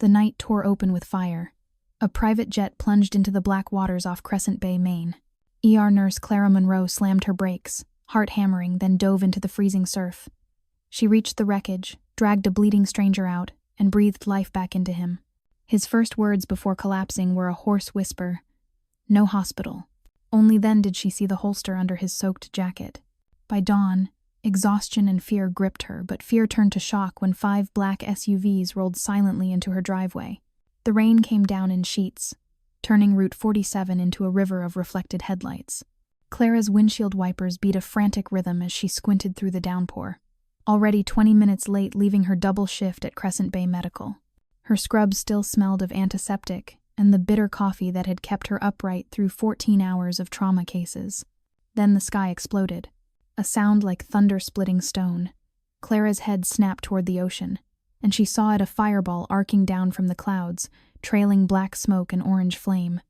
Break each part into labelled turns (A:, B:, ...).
A: The night tore open with fire. A private jet plunged into the black waters off Crescent Bay, Maine. ER nurse Clara Monroe slammed her brakes, heart hammering, then dove into the freezing surf. She reached the wreckage, dragged a bleeding stranger out, and breathed life back into him. His first words before collapsing were a hoarse whisper, "No hospital." Only then did she see the holster under his soaked jacket. By dawn, exhaustion and fear gripped her, but fear turned to shock when 5 black SUVs rolled silently into her driveway. The rain came down in sheets, turning Route 47 into a river of reflected headlights. Clara's windshield wipers beat a frantic rhythm as she squinted through the downpour, already 20 minutes late leaving her double shift at Crescent Bay Medical. Her scrubs still smelled of antiseptic and the bitter coffee that had kept her upright through 14 hours of trauma cases. Then the sky exploded. A sound like thunder splitting stone. Clara's head snapped toward the ocean, and she saw it, a fireball arcing down from the clouds, trailing black smoke and orange flame.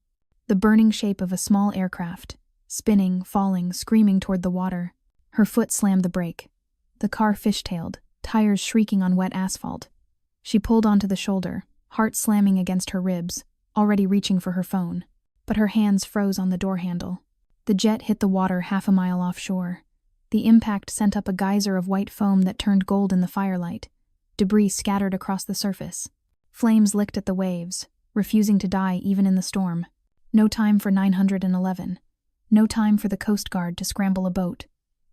A: The burning shape of a small aircraft, spinning, falling, screaming toward the water. Her foot slammed the brake. The car fishtailed, tires shrieking on wet asphalt. She pulled onto the shoulder, heart slamming against her ribs, already reaching for her phone. But her hands froze on the door handle. The jet hit the water half a mile offshore. The impact sent up a geyser of white foam that turned gold in the firelight. Debris scattered across the surface. Flames licked at the waves, refusing to die even in the storm. No time for 911. No time for the Coast Guard to scramble a boat.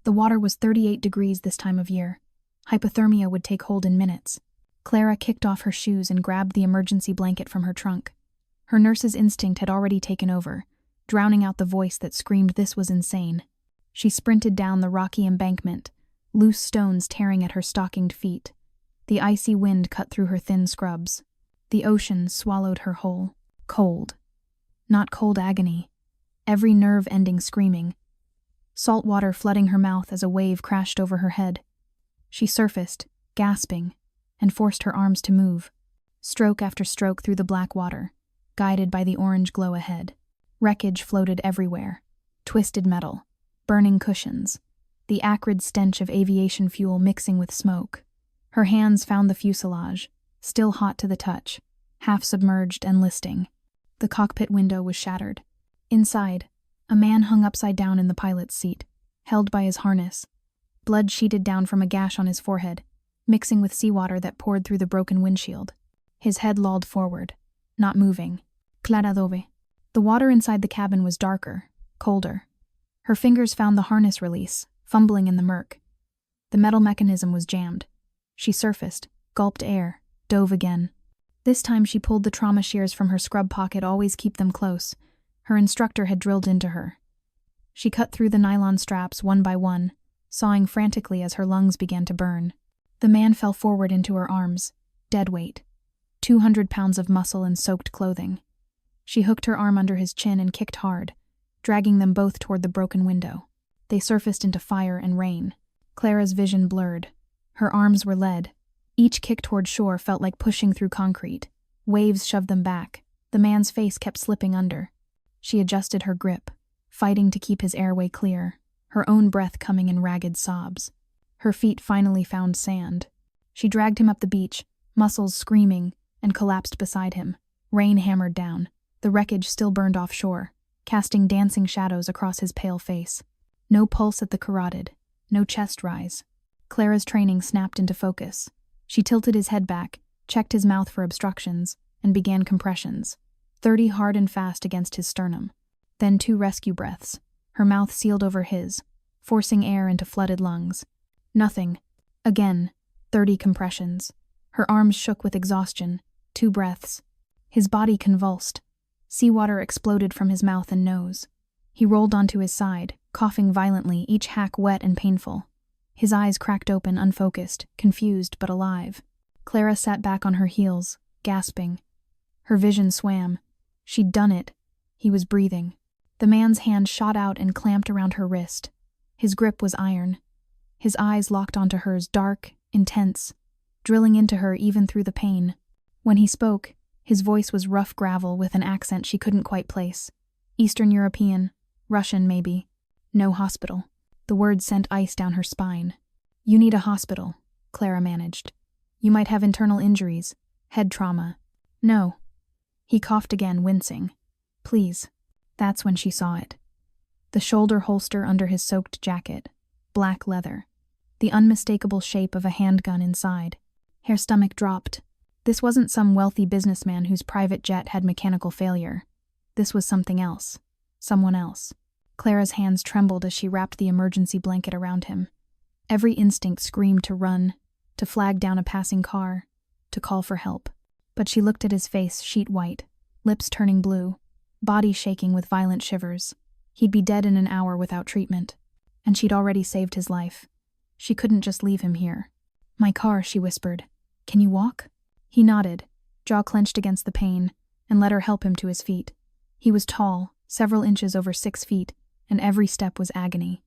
A: The water was 38 degrees this time of year. Hypothermia would take hold in minutes. Clara kicked off her shoes and grabbed the emergency blanket from her trunk. Her nurse's instinct had already taken over, drowning out the voice that screamed this was insane. She sprinted down the rocky embankment, loose stones tearing at her stockinged feet. The icy wind cut through her thin scrubs. The ocean swallowed her whole. Cold. Not cold agony. Every nerve ending screaming. Salt water flooding her mouth as a wave crashed over her head. She surfaced, gasping, and forced her arms to move. Stroke after stroke through the black water, guided by the orange glow ahead. Wreckage floated everywhere. Twisted metal. Burning cushions, the acrid stench of aviation fuel mixing with smoke. Her hands found the fuselage, still hot to the touch, half submerged and listing. The cockpit window was shattered. Inside, a man hung upside down in the pilot's seat, held by his harness. Blood sheeted down from a gash on his forehead, mixing with seawater that poured through the broken windshield. His head lolled forward, not moving. Clara dove. The water inside the cabin was darker, colder. Her fingers found the harness release, fumbling in the murk. The metal mechanism was jammed. She surfaced, gulped air, dove again. This time she pulled the trauma shears from her scrub pocket, always keep them close. Her instructor had drilled into her. She cut through the nylon straps one by one, sawing frantically as her lungs began to burn. The man fell forward into her arms, dead weight. 200 pounds of muscle and soaked clothing. She hooked her arm under his chin and kicked hard, dragging them both toward the broken window. They surfaced into fire and rain. Clara's vision blurred. Her arms were lead. Each kick toward shore felt like pushing through concrete. Waves shoved them back. The man's face kept slipping under. She adjusted her grip, fighting to keep his airway clear, her own breath coming in ragged sobs. Her feet finally found sand. She dragged him up the beach, muscles screaming, and collapsed beside him. Rain hammered down. The wreckage still burned offshore, casting dancing shadows across his pale face. No pulse at the carotid, no chest rise. Clara's training snapped into focus. She tilted his head back, checked his mouth for obstructions, and began compressions, 30 hard and fast against his sternum. Then 2 rescue breaths, her mouth sealed over his, forcing air into flooded lungs. Nothing. Again, 30 compressions. Her arms shook with exhaustion, 2 breaths. His body convulsed. Seawater exploded from his mouth and nose. He rolled onto his side, coughing violently, each hack wet and painful. His eyes cracked open, unfocused, confused but alive. Clara sat back on her heels, gasping. Her vision swam. She'd done it. He was breathing. The man's hand shot out and clamped around her wrist. His grip was iron. His eyes locked onto hers, dark, intense, drilling into her even through the pain. When he spoke, his voice was rough gravel with an accent she couldn't quite place. Eastern European, Russian maybe. No hospital. The words sent ice down her spine. You need a hospital, Clara managed. You might have internal injuries, head trauma. No. He coughed again, wincing. Please. That's when she saw it. The shoulder holster under his soaked jacket. Black leather. The unmistakable shape of a handgun inside. Her stomach dropped. This wasn't some wealthy businessman whose private jet had mechanical failure. This was something else. Someone else. Clara's hands trembled as she wrapped the emergency blanket around him. Every instinct screamed to run, to flag down a passing car, to call for help. But she looked at his face, sheet white, lips turning blue, body shaking with violent shivers. He'd be dead in an hour without treatment. And she'd already saved his life. She couldn't just leave him here. My car, she whispered. Can you walk? He nodded, jaw clenched against the pain, and let her help him to his feet. He was tall, several inches over 6 feet, and every step was agony.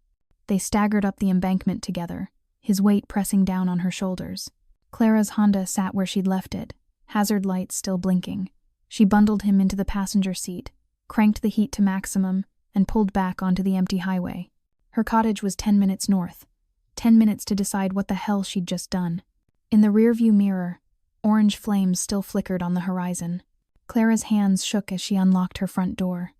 A: They staggered up the embankment together, his weight pressing down on her shoulders. Clara's Honda sat where she'd left it, hazard lights still blinking. She bundled him into the passenger seat, cranked the heat to maximum, and pulled back onto the empty highway. Her cottage was 10 minutes north. 10 minutes to decide what the hell she'd just done. In the rearview mirror, orange flames still flickered on the horizon. Clara's hands shook as she unlocked her front door.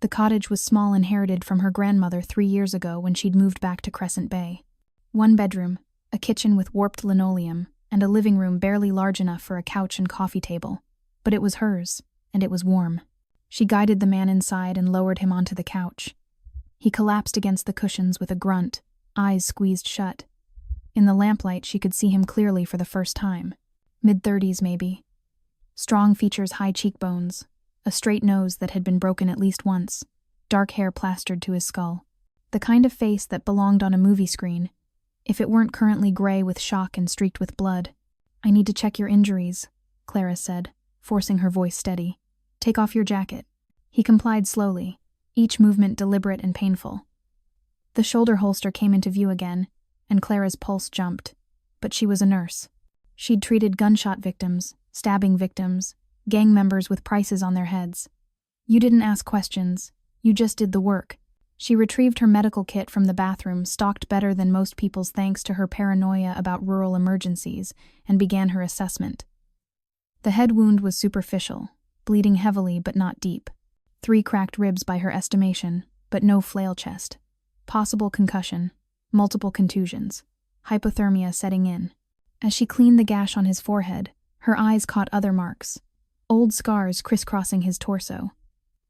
A: The cottage was small, inherited from her grandmother 3 years ago when she'd moved back to Crescent Bay. 1 bedroom, a kitchen with warped linoleum, and a living room barely large enough for a couch and coffee table. But it was hers, and it was warm. She guided the man inside and lowered him onto the couch. He collapsed against the cushions with a grunt, eyes squeezed shut. In the lamplight, she could see him clearly for the first time. Mid-30s, maybe. Strong features, high cheekbones, a straight nose that had been broken at least once, dark hair plastered to his skull. The kind of face that belonged on a movie screen, if it weren't currently gray with shock and streaked with blood. I need to check your injuries, Clara said, forcing her voice steady. Take off your jacket. He complied slowly, each movement deliberate and painful. The shoulder holster came into view again, and Clara's pulse jumped. But she was a nurse. She'd treated gunshot victims, stabbing victims, gang members with prices on their heads. You didn't ask questions. You just did the work. She retrieved her medical kit from the bathroom, stocked better than most people's thanks to her paranoia about rural emergencies, and began her assessment. The head wound was superficial, bleeding heavily but not deep. 3 cracked ribs by her estimation, but no flail chest. Possible concussion, multiple contusions, hypothermia setting in. As she cleaned the gash on his forehead, her eyes caught other marks. Old scars crisscrossing his torso.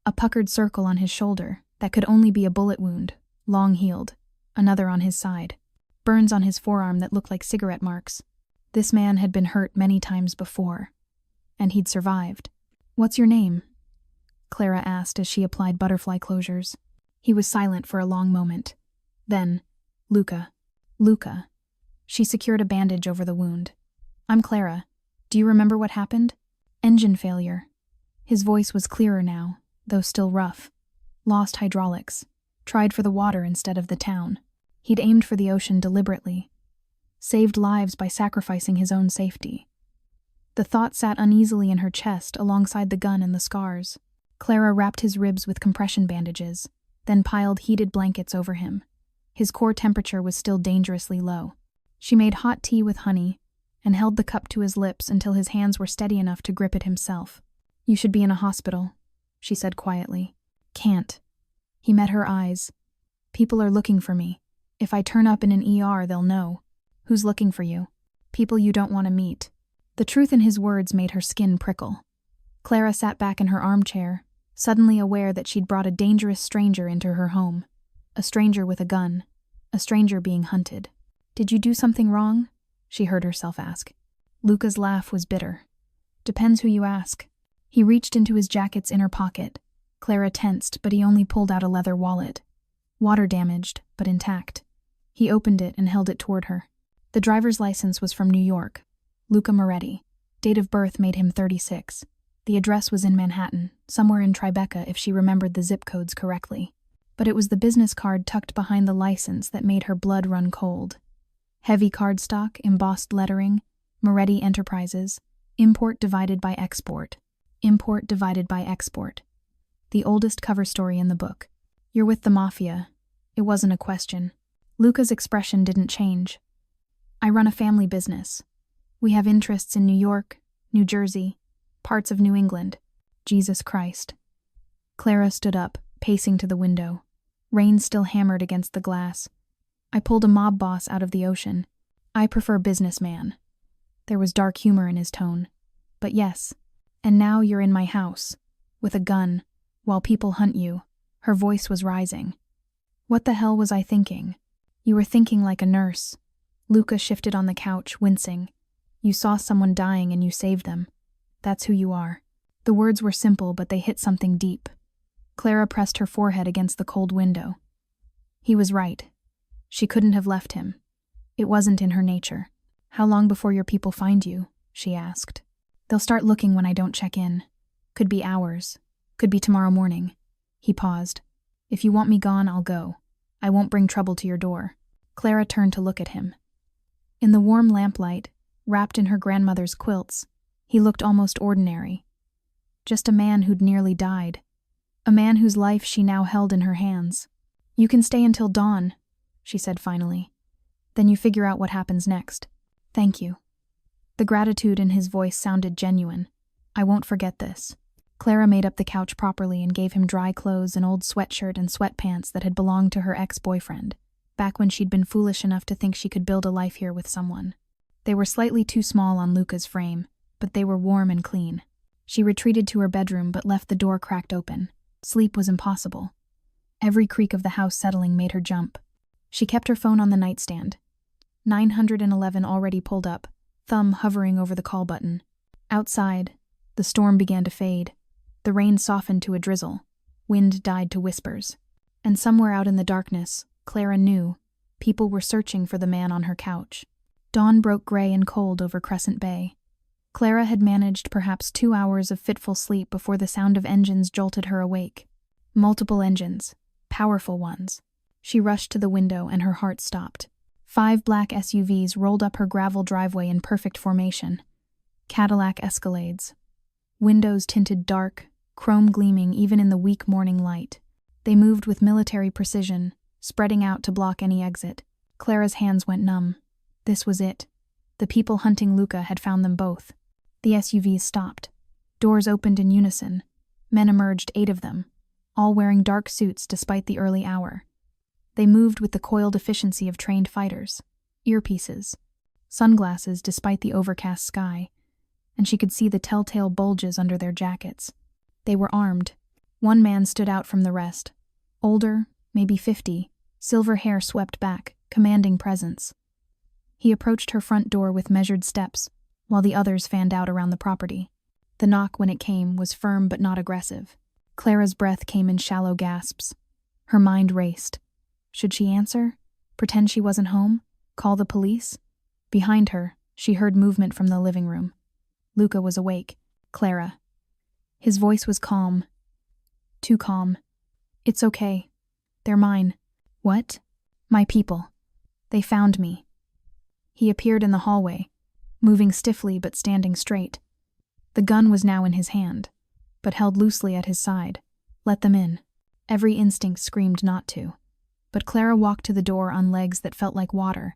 A: A puckered circle on his shoulder that could only be a bullet wound, long healed. Another on his side. Burns on his forearm that looked like cigarette marks. This man had been hurt many times before. And he'd survived. What's your name? Clara asked as she applied butterfly closures. He was silent for a long moment. Then, Luca. Luca. She secured a bandage over the wound. I'm Clara. Do you remember what happened? Engine failure. His voice was clearer now, though still rough. Lost hydraulics. Tried for the water instead of the town. He'd aimed for the ocean deliberately. Saved lives by sacrificing his own safety. The thought sat uneasily in her chest alongside the gun and the scars. Clara wrapped his ribs with compression bandages, then piled heated blankets over him. His core temperature was still dangerously low. She made hot tea with honey and held the cup to his lips until his hands were steady enough to grip it himself. You should be in a hospital, she said quietly. Can't. He met her eyes. People are looking for me. If I turn up in an ER, they'll know. Who's looking for you? People you don't want to meet. The truth in his words made her skin prickle. Clara sat back in her armchair, suddenly aware that she'd brought a dangerous stranger into her home. A stranger with a gun. A stranger being hunted. Did you do something wrong? She heard herself ask. Luca's laugh was bitter. Depends who you ask. He reached into his jacket's inner pocket. Clara tensed, but he only pulled out a leather wallet. Water damaged, but intact. He opened it and held it toward her. The driver's license was from New York. Luca Moretti. Date of birth made him 36. The address was in Manhattan, somewhere in Tribeca if she remembered the zip codes correctly. But it was the business card tucked behind the license that made her blood run cold. Heavy cardstock, embossed lettering, Moretti Enterprises, import divided by export. Import divided by export. The oldest cover story in the book. You're with the Mafia. It wasn't a question. Luca's expression didn't change. I run a family business. We have interests in New York, New Jersey. Parts of New England. Jesus Christ. Clara stood up, pacing to the window. Rain still hammered against the glass. I pulled a mob boss out of the ocean. I prefer businessman. There was dark humor in his tone. But yes, and now you're in my house, with a gun, while people hunt you. Her voice was rising. What the hell was I thinking? You were thinking like a nurse. Luca shifted on the couch, wincing. You saw someone dying and you saved them. That's who you are. The words were simple, but they hit something deep. Clara pressed her forehead against the cold window. He was right. She couldn't have left him. It wasn't in her nature. How long before your people find you? She asked. They'll start looking when I don't check in. Could be hours. Could be tomorrow morning. He paused. If you want me gone, I'll go. I won't bring trouble to your door. Clara turned to look at him. In the warm lamplight, wrapped in her grandmother's quilts, he looked almost ordinary. Just a man who'd nearly died. A man whose life she now held in her hands. You can stay until dawn, she said finally. Then you figure out what happens next. Thank you. The gratitude in his voice sounded genuine. I won't forget this. Clara made up the couch properly and gave him dry clothes, an old sweatshirt and sweatpants that had belonged to her ex-boyfriend, back when she'd been foolish enough to think she could build a life here with someone. They were slightly too small on Luca's frame, but they were warm and clean. She retreated to her bedroom but left the door cracked open. Sleep was impossible. Every creak of the house settling made her jump. She kept her phone on the nightstand. 911 already pulled up, thumb hovering over the call button. Outside, the storm began to fade. The rain softened to a drizzle. Wind died to whispers. And somewhere out in the darkness, Clara knew, people were searching for the man on her couch. Dawn broke gray and cold over Crescent Bay. Clara had managed perhaps 2 hours of fitful sleep before the sound of engines jolted her awake. Multiple engines. Powerful ones. She rushed to the window and her heart stopped. 5 black SUVs rolled up her gravel driveway in perfect formation. Cadillac Escalades. Windows tinted dark, chrome gleaming even in the weak morning light. They moved with military precision, spreading out to block any exit. Clara's hands went numb. This was it. The people hunting Luca had found them both. The SUVs stopped. Doors opened in unison. Men emerged, 8 of them, all wearing dark suits despite the early hour. They moved with the coiled efficiency of trained fighters. Earpieces. Sunglasses despite the overcast sky. And she could see the telltale bulges under their jackets. They were armed. One man stood out from the rest. Older, maybe 50, silver hair swept back, commanding presence. He approached her front door with measured steps, while the others fanned out around the property. The knock, when it came, was firm but not aggressive. Clara's breath came in shallow gasps. Her mind raced. Should she answer? Pretend she wasn't home? Call the police? Behind her, she heard movement from the living room. Luca was awake. Clara. His voice was calm. Too calm. It's okay. They're mine. What? My people. They found me. He appeared in the hallway, moving stiffly but standing straight. The gun was now in his hand, but held loosely at his side. Let them in. Every instinct screamed not to. But Clara walked to the door on legs that felt like water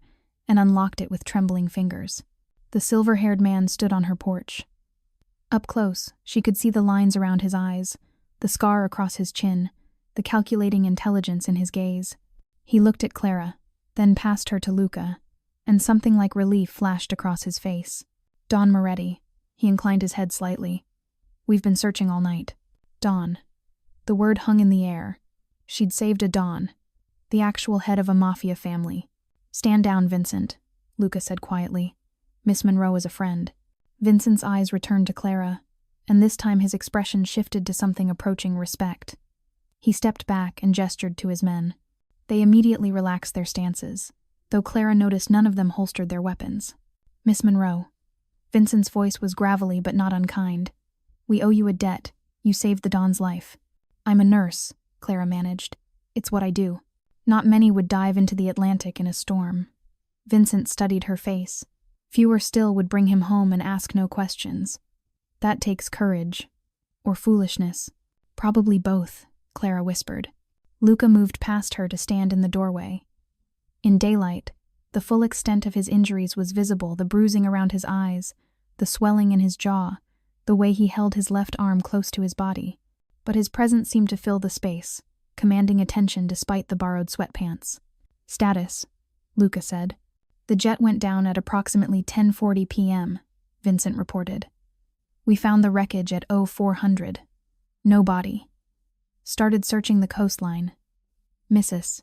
A: and unlocked it with trembling fingers. The silver-haired man stood on her porch. Up close, she could see the lines around his eyes, the scar across his chin, the calculating intelligence in his gaze. He looked at Clara, then past her to Luca, and something like relief flashed across his face. Don Moretti. He inclined his head slightly. We've been searching all night. Don. The word hung in the air. She'd saved a Don. The actual head of a Mafia family. Stand down, Vincent, Luca said quietly. Miss Monroe is a friend. Vincent's eyes returned to Clara, and this time his expression shifted to something approaching respect. He stepped back and gestured to his men. They immediately relaxed their stances, though Clara noticed none of them holstered their weapons. Miss Monroe. Vincent's voice was gravelly but not unkind. We owe you a debt. You saved the Don's life. I'm a nurse, Clara managed. It's what I do. Not many would dive into the Atlantic in a storm. Vincent studied her face. Fewer still would bring him home and ask no questions. That takes courage. Or foolishness. Probably both, Clara whispered. Luca moved past her to stand in the doorway. In daylight, the full extent of his injuries was visible, the bruising around his eyes, the swelling in his jaw, the way he held his left arm close to his body. But his presence seemed to fill the space, commanding attention despite the borrowed sweatpants. "Status," Luca said. "The jet went down at approximately 10:40 p.m., Vincent reported. "We found the wreckage at 0400. No body. Started searching the coastline. Mrs.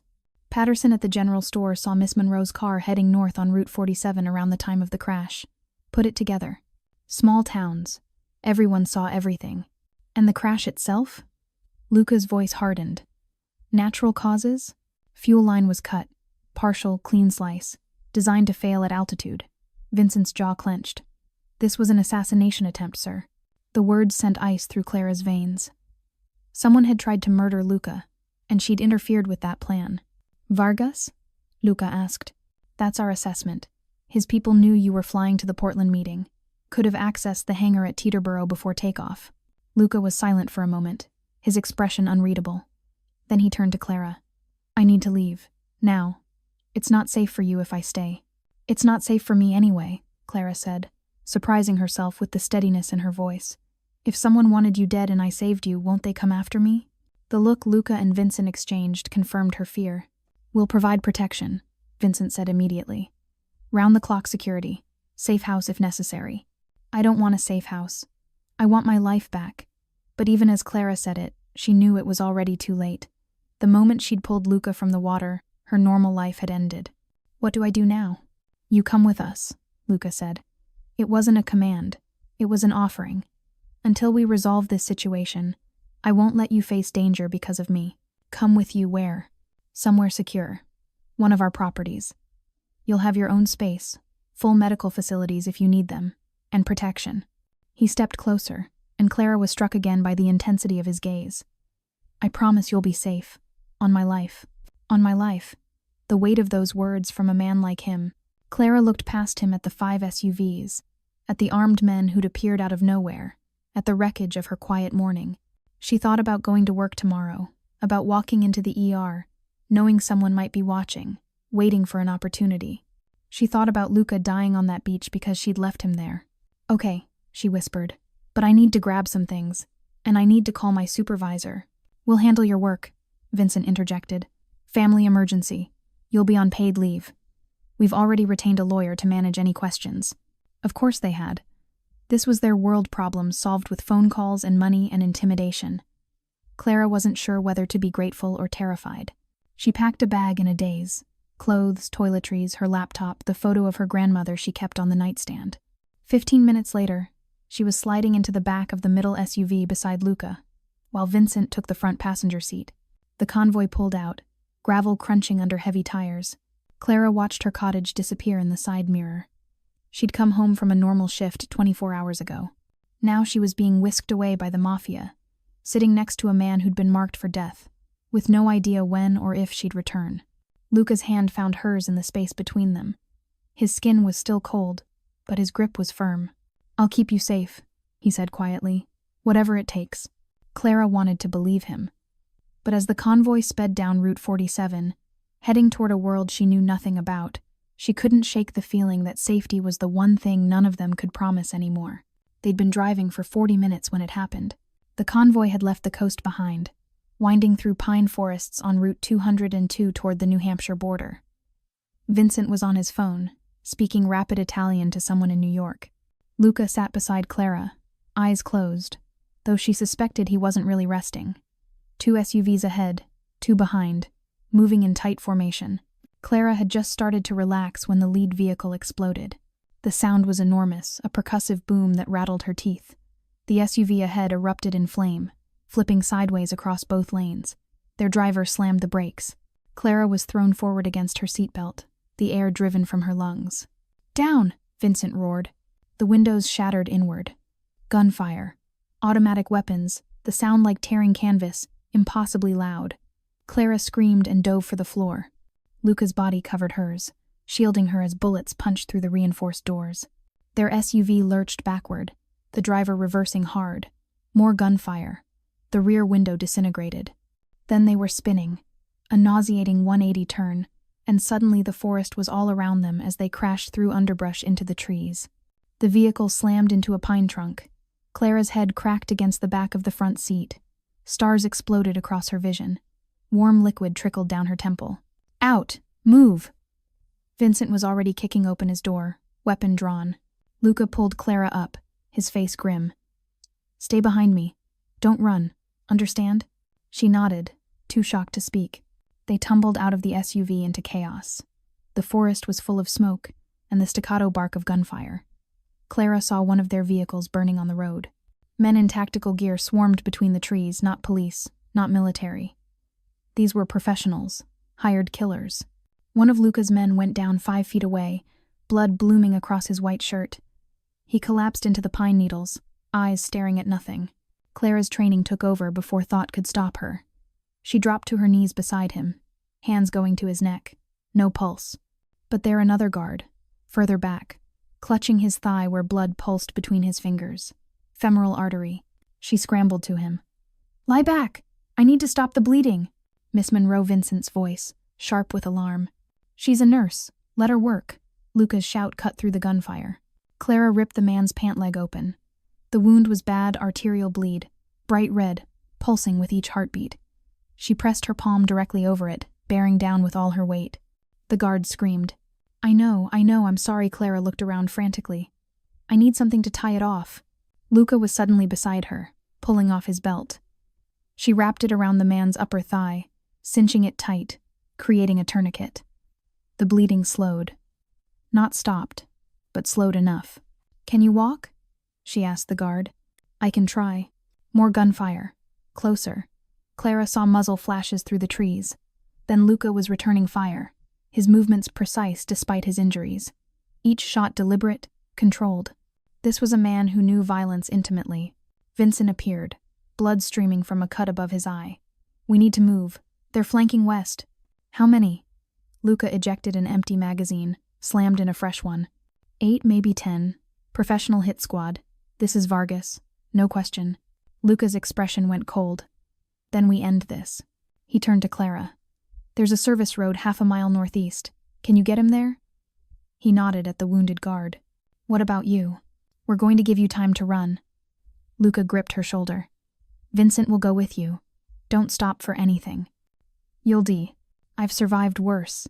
A: Patterson at the general store saw Miss Monroe's car heading north on Route 47 around the time of the crash. Put it together. Small towns. Everyone saw everything. And the crash itself?" Luca's voice hardened. "Natural causes? Fuel line was cut. Partial, clean slice. Designed to fail at altitude." Vincent's jaw clenched. "This was an assassination attempt, sir." The words sent ice through Clara's veins. Someone had tried to murder Luca, and she'd interfered with that plan. "Vargas?" Luca asked. "That's our assessment. His people knew you were flying to the Portland meeting. Could have accessed the hangar at Teterboro before takeoff." Luca was silent for a moment, his expression unreadable. Then he turned to Clara. "I need to leave. Now. It's not safe for you if I stay." "It's not safe for me anyway," Clara said, surprising herself with the steadiness in her voice. "If someone wanted you dead and I saved you, won't they come after me?" The look Luca and Vincent exchanged confirmed her fear. "We'll provide protection," Vincent said immediately. "Round-the-clock security. Safe house if necessary." "I don't want a safe house. I want my life back." But even as Clara said it, she knew it was already too late. The moment she'd pulled Luca from the water, her normal life had ended. "What do I do now?" "You come with us," Luca said. It wasn't a command. It was an offering. "Until we resolve this situation, I won't let you face danger because of me. Come with you where?" "Somewhere secure. One of our properties. You'll have your own space, full medical facilities if you need them, and protection." He stepped closer, and Clara was struck again by the intensity of his gaze. "I promise you'll be safe. On my life. On my life." The weight of those words from a man like him. Clara looked past him at the 5 SUVs, at the armed men who'd appeared out of nowhere, at the wreckage of her quiet morning. She thought about going to work tomorrow, about walking into the ER, knowing someone might be watching, waiting for an opportunity. She thought about Luca dying on that beach because she'd left him there. "Okay," she whispered, "but I need to grab some things, and I need to call my supervisor." "We'll handle your work," Vincent interjected. "Family emergency. You'll be on paid leave. We've already retained a lawyer to manage any questions." Of course they had. This was their world problems solved with phone calls and money and intimidation. Clara wasn't sure whether to be grateful or terrified. She packed a bag in a daze. Clothes, toiletries, her laptop, the photo of her grandmother she kept on the nightstand. 15 minutes later, she was sliding into the back of the middle SUV beside Luca, while Vincent took the front passenger seat. The convoy pulled out, gravel crunching under heavy tires. Clara watched her cottage disappear in the side mirror. She'd come home from a normal shift 24 hours ago. Now she was being whisked away by the Mafia, sitting next to a man who'd been marked for death, with no idea when or if she'd return. Luca's hand found hers in the space between them. His skin was still cold, but his grip was firm. "I'll keep you safe," he said quietly. "Whatever it takes." Clara wanted to believe him. But as the convoy sped down Route 47, heading toward a world she knew nothing about, she couldn't shake the feeling that safety was the one thing none of them could promise anymore. They'd been driving for 40 minutes when it happened. The convoy had left the coast behind, winding through pine forests on Route 202 toward the New Hampshire border. Vincent was on his phone, speaking rapid Italian to someone in New York. Luca sat beside Clara, eyes closed, though she suspected he wasn't really resting. 2 SUVs ahead, 2 behind, moving in tight formation. Clara had just started to relax when the lead vehicle exploded. The sound was enormous, a percussive boom that rattled her teeth. The SUV ahead erupted in flame, flipping sideways across both lanes. Their driver slammed the brakes. Clara was thrown forward against her seatbelt, the air driven from her lungs. "Down!" Vincent roared. The windows shattered inward. Gunfire. Automatic weapons, the sound like tearing canvas, impossibly loud. Clara screamed and dove for the floor. Luca's body covered hers, shielding her as bullets punched through the reinforced doors. Their SUV lurched backward, the driver reversing hard. More gunfire. The rear window disintegrated. Then they were spinning, a nauseating 180 turn, and suddenly the forest was all around them as they crashed through underbrush into the trees. The vehicle slammed into a pine trunk. Clara's head cracked against the back of the front seat. Stars exploded across her vision. Warm liquid trickled down her temple. Out! Move! Vincent was already kicking open his door, weapon drawn. Luca pulled Clara up, his face grim. Stay behind me. Don't run. Understand? She nodded, too shocked to speak. They tumbled out of the SUV into chaos. The forest was full of smoke, and the staccato bark of gunfire. Clara saw one of their vehicles burning on the road. Men in tactical gear swarmed between the trees, not police, not military. These were professionals, hired killers. One of Luca's men went down 5 feet away, blood blooming across his white shirt. He collapsed into the pine needles, eyes staring at nothing. Clara's training took over before thought could stop her. She dropped to her knees beside him, hands going to his neck. No pulse. But there another guard, further back, clutching his thigh where blood pulsed between his fingers. Femoral artery. She scrambled to him. Lie back! I need to stop the bleeding! Miss Monroe Vincent's voice, sharp with alarm. She's a nurse. Let her work. Luca's shout cut through the gunfire. Clara ripped the man's pant leg open. The wound was bad arterial bleed, bright red, pulsing with each heartbeat. She pressed her palm directly over it, bearing down with all her weight. The guard screamed. I know, I'm sorry. Clara looked around frantically. I need something to tie it off. Luca was suddenly beside her, pulling off his belt. She wrapped it around the man's upper thigh, cinching it tight, creating a tourniquet. The bleeding slowed. Not stopped, but slowed enough. Can you walk? She asked the guard. I can try. More gunfire. Closer. Clara saw muzzle flashes through the trees. Then Luca was returning fire, his movements precise despite his injuries. Each shot deliberate, controlled. This was a man who knew violence intimately. Vincent appeared, blood streaming from a cut above his eye. We need to move. They're flanking west. How many? Luca ejected an empty magazine, slammed in a fresh one. 8, maybe 10. Professional hit squad. This is Vargas. No question. Luca's expression went cold. Then we end this. He turned to Clara. There's a service road 1/2 mile northeast. Can you get him there? He nodded at the wounded guard. What about you? We're going to give you time to run. Luca gripped her shoulder. Vincent will go with you. Don't stop for anything. You'll do. I've survived worse.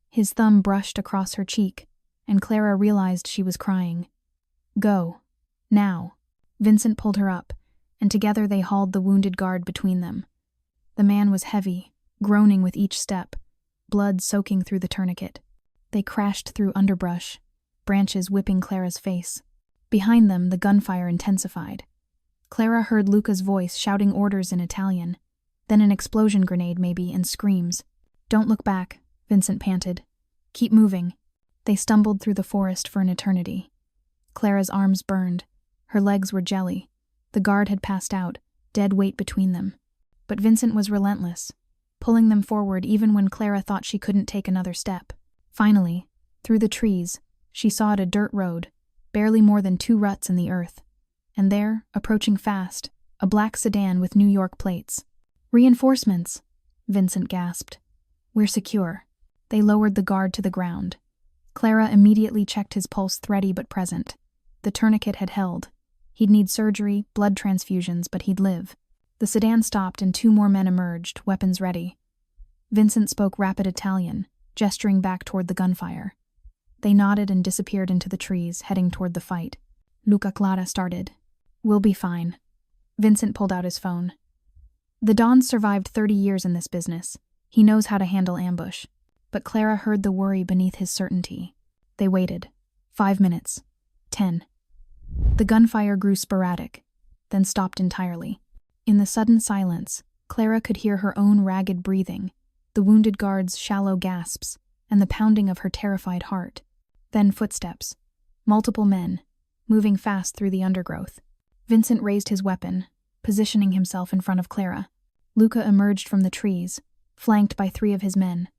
A: His thumb brushed across her cheek, and Clara realized she was crying. Go. Now. Vincent pulled her up, and together they hauled the wounded guard between them. The man was heavy, groaning with each step, blood soaking through the tourniquet. They crashed through underbrush, branches whipping Clara's face. Behind them, the gunfire intensified. Clara heard Luca's voice shouting orders in Italian, then an explosion grenade maybe, and screams. Don't look back, Vincent panted. Keep moving. They stumbled through the forest for an eternity. Clara's arms burned. Her legs were jelly. The guard had passed out, dead weight between them. But Vincent was relentless, pulling them forward even when Clara thought she couldn't take another step. Finally, through the trees, she saw a dirt road, barely more than 2 ruts in the earth. And there, approaching fast, a black sedan with New York plates. Reinforcements, Vincent gasped. We're secure. They lowered the guard to the ground. Clara immediately checked his pulse, thready but present. The tourniquet had held. He'd need surgery, blood transfusions, but he'd live. The sedan stopped and 2 more men emerged, weapons ready. Vincent spoke rapid Italian, gesturing back toward the gunfire. They nodded and disappeared into the trees, heading toward the fight. Luca. Clara started. We'll be fine. Vincent pulled out his phone. The Don's survived 30 years in this business. He knows how to handle ambush. But Clara heard the worry beneath his certainty. They waited. 5 minutes. 10. The gunfire grew sporadic, then stopped entirely. In the sudden silence, Clara could hear her own ragged breathing, the wounded guard's shallow gasps, and the pounding of her terrified heart. Then footsteps. Multiple men, moving fast through the undergrowth. Vincent raised his weapon, positioning himself in front of Clara. Luca emerged from the trees, flanked by 3 of his men.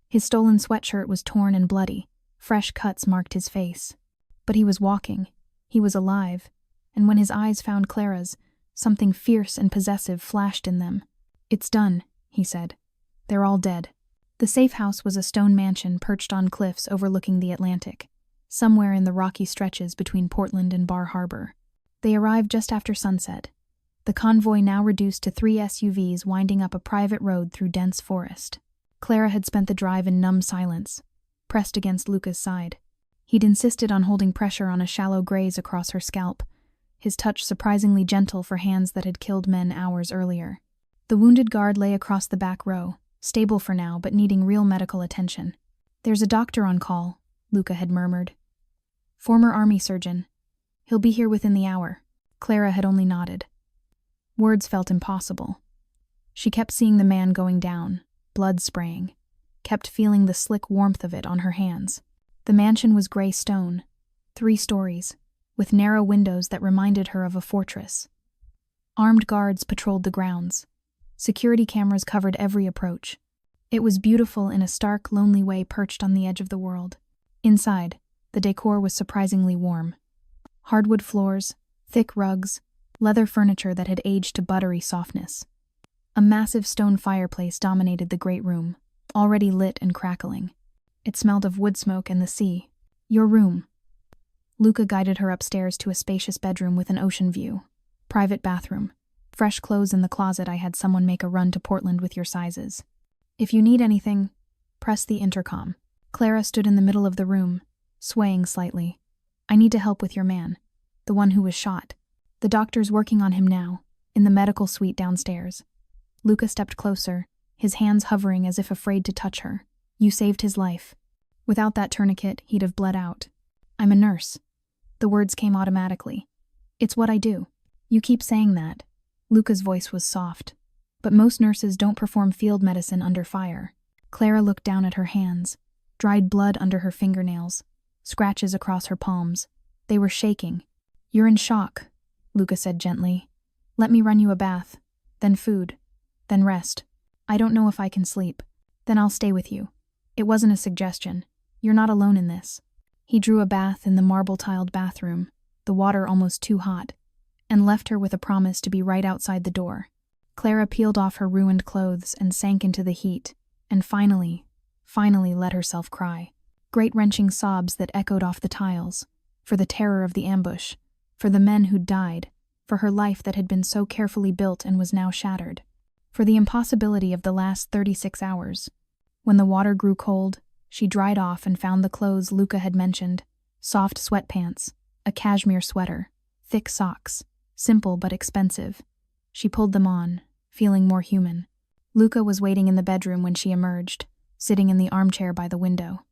A: His stolen sweatshirt was torn and bloody. Fresh cuts marked his face. But he was walking. He was alive. And when his eyes found Clara's, something fierce and possessive flashed in them. It's done, he said. They're all dead. The safe house was a stone mansion perched on cliffs overlooking the Atlantic, somewhere in the rocky stretches between Portland and Bar Harbor. They arrived just after sunset, the convoy now reduced to 3 SUVs winding up a private road through dense forest. Clara had spent the drive in numb silence, pressed against Luca's side. He'd insisted on holding pressure on a shallow graze across her scalp, his touch surprisingly gentle for hands that had killed men hours earlier. The wounded guard lay across the back row, stable for now but needing real medical attention. "There's a doctor on call," Luca had murmured. "Former army surgeon. He'll be here within the hour." Clara had only nodded. Words felt impossible. She kept seeing the man going down, blood spraying, kept feeling the slick warmth of it on her hands. The mansion was gray stone, 3 stories, with narrow windows that reminded her of a fortress. Armed guards patrolled the grounds. Security cameras covered every approach. It was beautiful in a stark, lonely way perched on the edge of the world. Inside, the decor was surprisingly warm. Hardwood floors, thick rugs, leather furniture that had aged to buttery softness. A massive stone fireplace dominated the great room, already lit and crackling. It smelled of wood smoke and the sea. "Your room." Luca guided her upstairs to a spacious bedroom with an ocean view. "Private bathroom. Fresh clothes in the closet. I had someone make a run to Portland with your sizes. If you need anything, press the intercom." Clara stood in the middle of the room, swaying slightly. "I need to help with your man, the one who was shot. The doctor's working on him now, in the medical suite downstairs." Luca stepped closer, his hands hovering as if afraid to touch her. "You saved his life. Without that tourniquet, he'd have bled out." "I'm a nurse." The words came automatically. "It's what I do." "You keep saying that." Luca's voice was soft. "But most nurses don't perform field medicine under fire." Clara looked down at her hands, dried blood under her fingernails, scratches across her palms. They were shaking. "You're in shock," Luca said gently. "Let me run you a bath, then food, then rest. I don't know if I can sleep. Then I'll stay with you. It wasn't a suggestion. You're not alone in this." He drew a bath in the marble-tiled bathroom, the water almost too hot, and left her with a promise to be right outside the door. Clara peeled off her ruined clothes and sank into the heat, and finally let herself cry. Great wrenching sobs that echoed off the tiles, for the terror of the ambush, for the men who'd died, for her life that had been so carefully built and was now shattered, for the impossibility of the last 36 hours. When the water grew cold, she dried off and found the clothes Luca had mentioned: soft sweatpants, a cashmere sweater, thick socks, simple but expensive. She pulled them on, feeling more human. Luca was waiting in the bedroom when she emerged, sitting in the armchair by the window.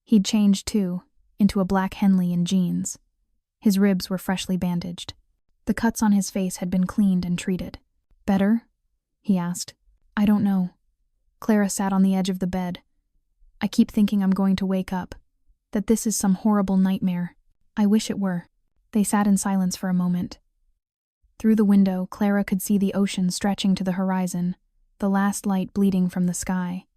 A: He'd changed, too, into a black Henley and jeans. His ribs were freshly bandaged. The cuts on his face had been cleaned and treated. "Better?" he asked. "I don't know." Clara sat on the edge of the bed. "I keep thinking I'm going to wake up, that this is some horrible nightmare. I wish it were." They sat in silence for a moment. Through the window, Clara could see the ocean stretching to the horizon, the last light bleeding from the sky.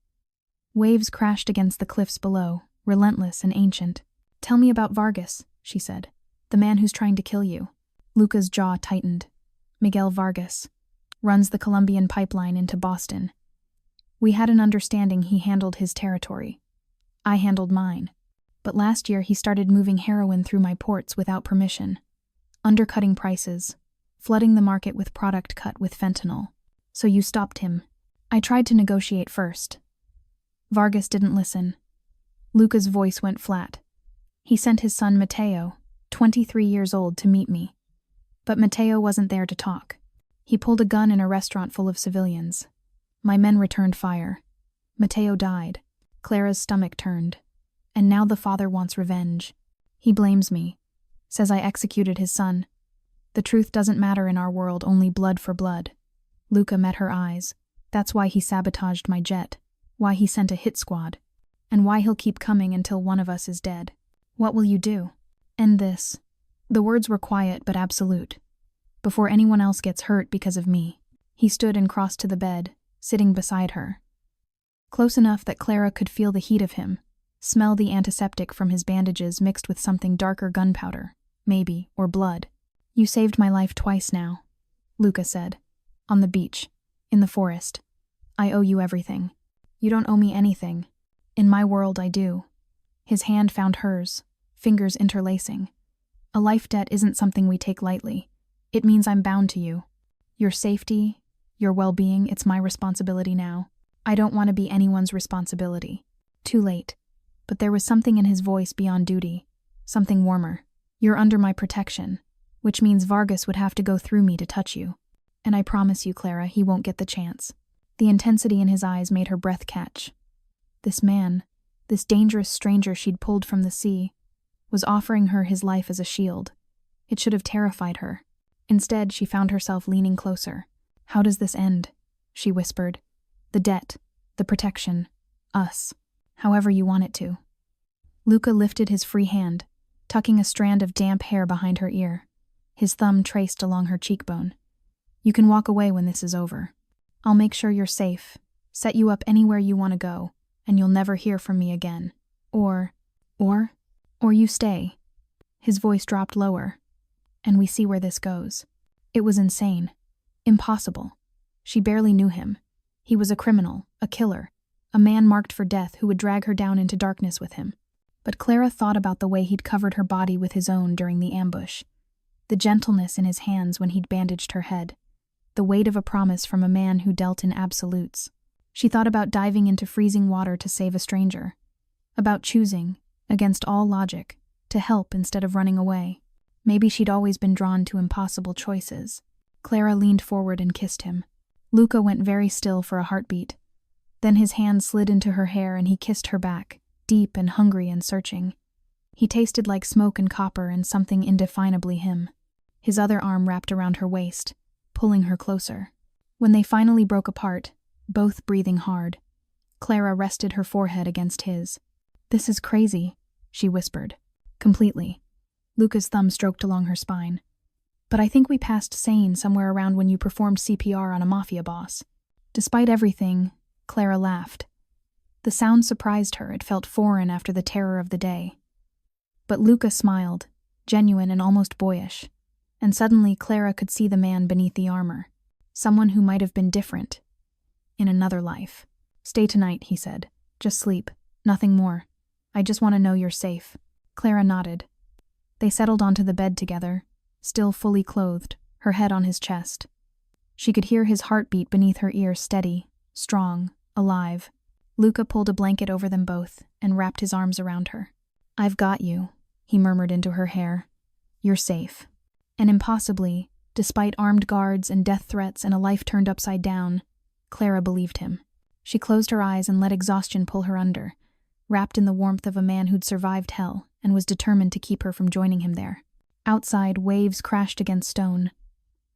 A: Waves crashed against the cliffs below, relentless and ancient. "Tell me about Vargas," she said. "The man who's trying to kill you." Luca's jaw tightened. "Miguel Vargas. Runs the Colombian pipeline into Boston. We had an understanding he handled his territory. I handled mine. But last year he started moving heroin through my ports without permission, undercutting prices, flooding the market with product cut with fentanyl. So you stopped him." "I tried to negotiate first." Vargas didn't listen. Luca's voice went flat. "He sent his son Mateo, 23 years old, to meet me. But Mateo wasn't there to talk. He pulled a gun in a restaurant full of civilians. My men returned fire. Mateo died." Clara's stomach turned. "And now the father wants revenge. He blames me, says I executed his son. The truth doesn't matter in our world, only blood for blood." Luca met her eyes. "That's why he sabotaged my jet, why he sent a hit squad, and why he'll keep coming until one of us is dead." "What will you do?" "End this." The words were quiet but absolute. "Before anyone else gets hurt because of me." He stood and crossed to the bed, sitting beside her. Close enough that Clara could feel the heat of him, smell the antiseptic from his bandages mixed with something darker, gunpowder, maybe, or blood. "You saved my life twice now," Luca said. "On the beach, in the forest. I owe you everything." "You don't owe me anything. In my world, I do." His hand found hers, fingers interlacing. "A life debt isn't something we take lightly. It means I'm bound to you. Your safety, your well-being, it's my responsibility now. I don't want to be anyone's responsibility. Too late. But there was something in his voice beyond duty, something warmer. You're under my protection, which means Vargas would have to go through me to touch you. And I promise you, Clara, he won't get the chance. The intensity in his eyes made her breath catch. This man, this dangerous stranger she'd pulled from the sea, was offering her his life as a shield. It should have terrified her. Instead, she found herself leaning closer. How does this end? She whispered. The debt, the protection, us, however you want it to. Luca lifted his free hand, tucking a strand of damp hair behind her ear. His thumb traced along her cheekbone. You can walk away when this is over. I'll make sure you're safe, set you up anywhere you want to go, and you'll never hear from me again. Or you stay. His voice dropped lower, and we see where this goes. It was insane. Impossible. She barely knew him. He was a criminal, a killer, a man marked for death who would drag her down into darkness with him. But Clara thought about the way he'd covered her body with his own during the ambush, the gentleness in his hands when he'd bandaged her head, the weight of a promise from a man who dealt in absolutes. She thought about diving into freezing water to save a stranger, about choosing, against all logic, to help instead of running away. Maybe she'd always been drawn to impossible choices. Clara leaned forward and kissed him. Luca went very still for a heartbeat. Then his hand slid into her hair and he kissed her back, deep and hungry and searching. He tasted like smoke and copper and something indefinably him. His other arm wrapped around her waist, pulling her closer. When they finally broke apart, both breathing hard, Clara rested her forehead against his. This is crazy, she whispered. Completely. Luca's thumb stroked along her spine. But I think we passed sane somewhere around when you performed CPR on a Mafia boss. Despite everything, Clara laughed. The sound surprised her. It felt foreign after the terror of the day. But Luca smiled, genuine and almost boyish. And suddenly Clara could see the man beneath the armor. Someone who might have been different. In another life. Stay tonight, he said. Just sleep. Nothing more. I just want to know you're safe. Clara nodded. They settled onto the bed together, still fully clothed, her head on his chest. She could hear his heartbeat beneath her ear, steady, strong, alive. Luca pulled a blanket over them both and wrapped his arms around her. I've got you, he murmured into her hair. You're safe. And impossibly, despite armed guards and death threats and a life turned upside down, Clara believed him. She closed her eyes and let exhaustion pull her under, wrapped in the warmth of a man who'd survived hell and was determined to keep her from joining him there. Outside, waves crashed against stone.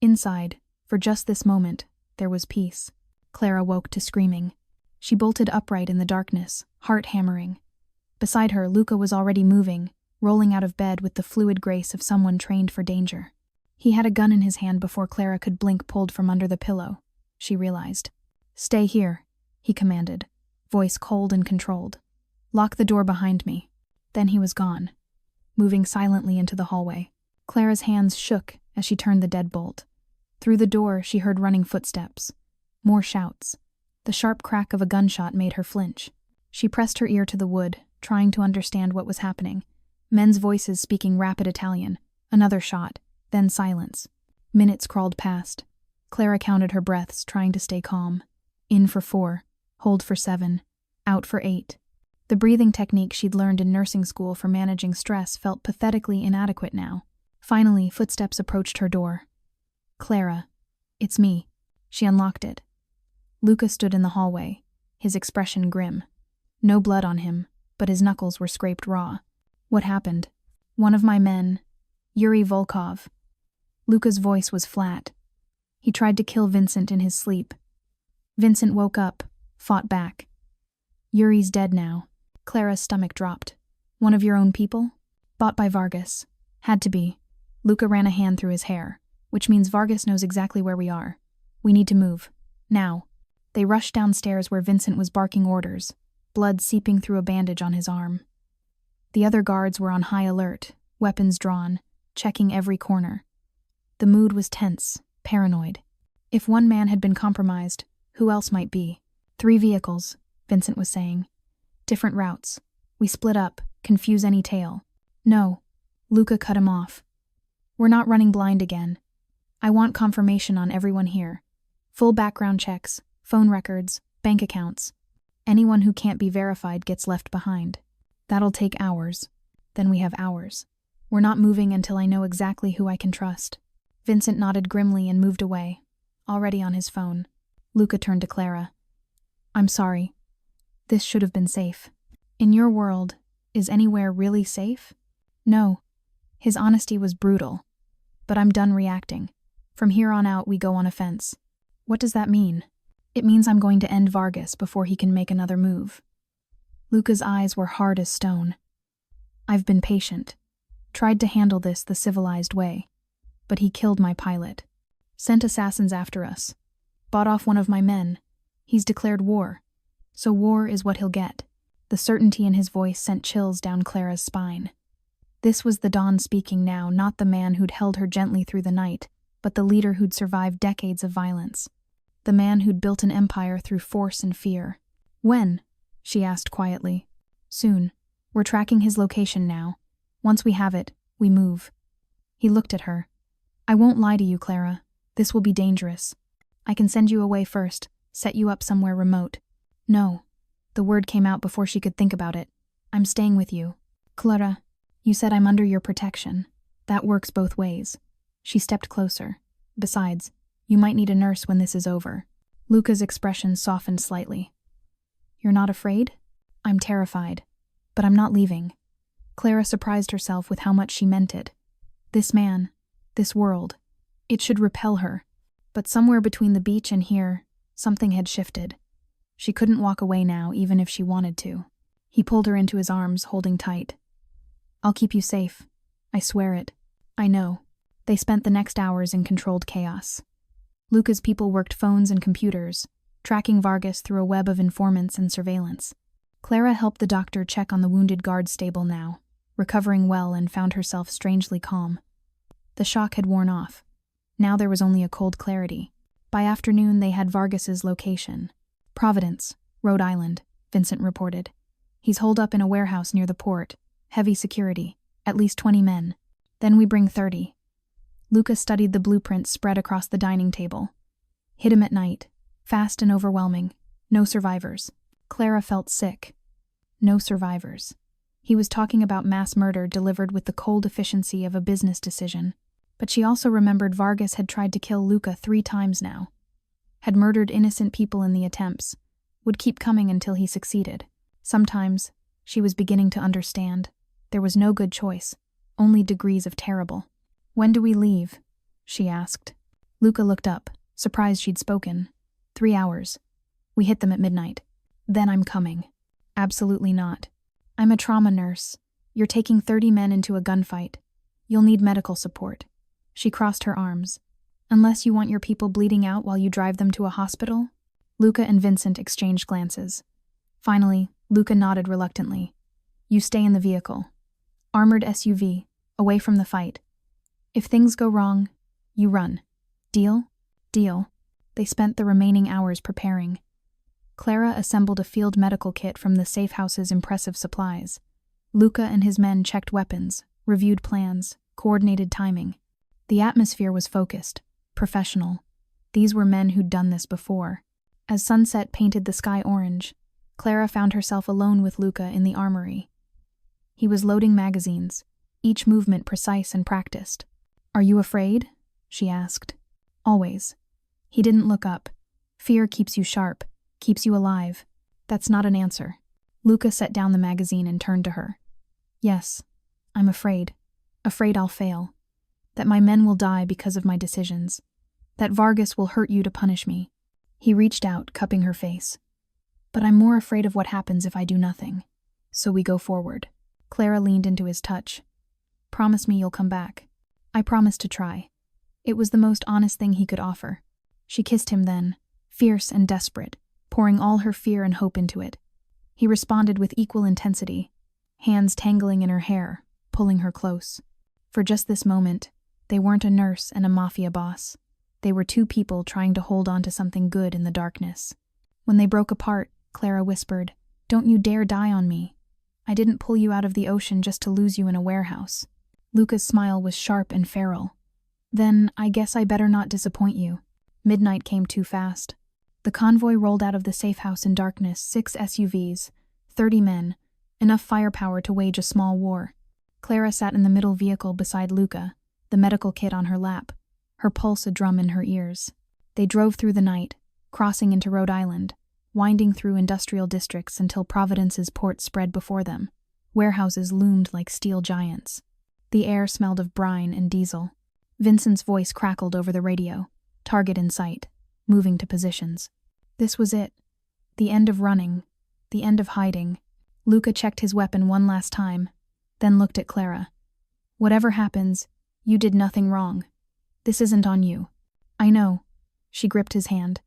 A: Inside, for just this moment, there was peace. Clara woke to screaming. She bolted upright in the darkness, heart hammering. Beside her, Luca was already moving, rolling out of bed with the fluid grace of someone trained for danger. He had a gun in his hand before Clara could blink, pulled from under the pillow, she realized. Stay here, he commanded, voice cold and controlled. Lock the door behind me. Then he was gone, moving silently into the hallway. Clara's hands shook as she turned the deadbolt. Through the door, she heard running footsteps. More shouts. The sharp crack of a gunshot made her flinch. She pressed her ear to the wood, trying to understand what was happening. Men's voices speaking rapid Italian. Another shot, then silence. Minutes crawled past. Clara counted her breaths, trying to stay calm. In for 4, hold for 7, out for 8. The breathing technique she'd learned in nursing school for managing stress felt pathetically inadequate now. Finally, footsteps approached her door. Clara. It's me. She unlocked it. Luca stood in the hallway, his expression grim. No blood on him, but his knuckles were scraped raw. What happened? One of my men, Yuri Volkov. Luca's voice was flat. He tried to kill Vincent in his sleep. Vincent woke up, fought back. Yuri's dead now. Clara's stomach dropped. One of your own people? Bought by Vargas. Had to be. Luca ran a hand through his hair, which means Vargas knows exactly where we are. We need to move. Now. They rushed downstairs where Vincent was barking orders, blood seeping through a bandage on his arm. The other guards were on high alert, weapons drawn, checking every corner. The mood was tense, paranoid. If one man had been compromised, who else might be? 3 vehicles, Vincent was saying. Different routes. We split up, confuse any tail. No. Luca cut him off. We're not running blind again. I want confirmation on everyone here. Full background checks, phone records, bank accounts. Anyone who can't be verified gets left behind. That'll take hours. Then we have hours. We're not moving until I know exactly who I can trust." Vincent nodded grimly and moved away, already on his phone. Luca turned to Clara. "I'm sorry. This should have been safe. In your world, is anywhere really safe?" "No." His honesty was brutal. "But I'm done reacting. From here on out, we go on offense." "What does that mean?" "It means I'm going to end Vargas before he can make another move." Luca's eyes were hard as stone. "I've been patient. Tried to handle this the civilized way. But he killed my pilot. Sent assassins after us. Bought off one of my men. He's declared war. So war is what he'll get." The certainty in his voice sent chills down Clara's spine. This was the Don speaking now, not the man who'd held her gently through the night, but the leader who'd survived decades of violence. The man who'd built an empire through force and fear. "When?" she asked quietly. "Soon. We're tracking his location now. Once we have it, we move." He looked at her. "I won't lie to you, Clara. This will be dangerous. I can send you away first, set you up somewhere remote." "No." The word came out before she could think about it. "I'm staying with you." "Clara, you said I'm under your protection. That works both ways." She stepped closer. "Besides, you might need a nurse when this is over." Luca's expression softened slightly. "You're not afraid?" "I'm terrified. But I'm not leaving." Clara surprised herself with how much she meant it. This man, this world, it should repel her. But somewhere between the beach and here, something had shifted. She couldn't walk away now, even if she wanted to. He pulled her into his arms, holding tight. "I'll keep you safe. I swear it." "I know." They spent the next hours in controlled chaos. Luca's people worked phones and computers, tracking Vargas through a web of informants and surveillance. Clara helped the doctor check on the wounded guard stable now, recovering well and found herself strangely calm. The shock had worn off. Now there was only a cold clarity. By afternoon they had Vargas's location. "Providence, Rhode Island," Vincent reported. "He's holed up in a warehouse near the port. Heavy security, at least 20 men. Then we bring 30. Luca studied the blueprints spread across the dining table. "Hit him at night. Fast and overwhelming. No survivors." Clara felt sick. No survivors. He was talking about mass murder delivered with the cold efficiency of a business decision. But she also remembered Vargas had tried to kill Luca 3 times now. Had murdered innocent people in the attempts. Would keep coming until he succeeded. Sometimes, she was beginning to understand, there was no good choice, only degrees of terrible. "When do we leave?" she asked. Luca looked up, surprised she'd spoken. 3 hours. We hit them at midnight. "Then I'm coming." "Absolutely not. I'm a trauma nurse. You're taking 30 men into a gunfight. You'll need medical support." She crossed her arms. "Unless you want your people bleeding out while you drive them to a hospital?" Luca and Vincent exchanged glances. Finally, Luca nodded reluctantly. "You stay in the vehicle. Armored SUV, away from the fight. If things go wrong, you run. Deal?" "Deal." They spent the remaining hours preparing. Clara assembled a field medical kit from the safe house's impressive supplies. Luca and his men checked weapons, reviewed plans, coordinated timing. The atmosphere was focused, professional. These were men who'd done this before. As sunset painted the sky orange, Clara found herself alone with Luca in the armory. He was loading magazines, each movement precise and practiced. "Are you afraid?" she asked. "Always." He didn't look up. "Fear keeps you sharp, keeps you alive." "That's not an answer." Luca set down the magazine and turned to her. "Yes, I'm afraid. Afraid I'll fail. That my men will die because of my decisions. That Vargas will hurt you to punish me." He reached out, cupping her face. "But I'm more afraid of what happens if I do nothing. So we go forward." Clara leaned into his touch. "Promise me you'll come back." "I promise to try." It was the most honest thing he could offer. She kissed him then, fierce and desperate, pouring all her fear and hope into it. He responded with equal intensity, hands tangling in her hair, pulling her close. For just this moment, they weren't a nurse and a mafia boss. They were 2 people trying to hold on to something good in the darkness. When they broke apart, Clara whispered, "Don't you dare die on me. I didn't pull you out of the ocean just to lose you in a warehouse." Luca's smile was sharp and feral. Then I guess I better not disappoint you. Midnight came too fast. The convoy rolled out of the safe house in darkness, 6 SUVs, 30 men, enough firepower to wage a small war. Clara sat in the middle vehicle beside Luca, the medical kit on her lap, her pulse a drum in her ears. They drove through the night, crossing into Rhode Island, winding through industrial districts until Providence's port spread before them. Warehouses loomed like steel giants. The air smelled of brine and diesel. Vincent's voice crackled over the radio. Target in sight. Moving to positions. This was it. The end of running. The end of hiding. Luca checked his weapon one last time, then looked at Clara. Whatever happens, you did nothing wrong. This isn't on you. I know. She gripped his hand.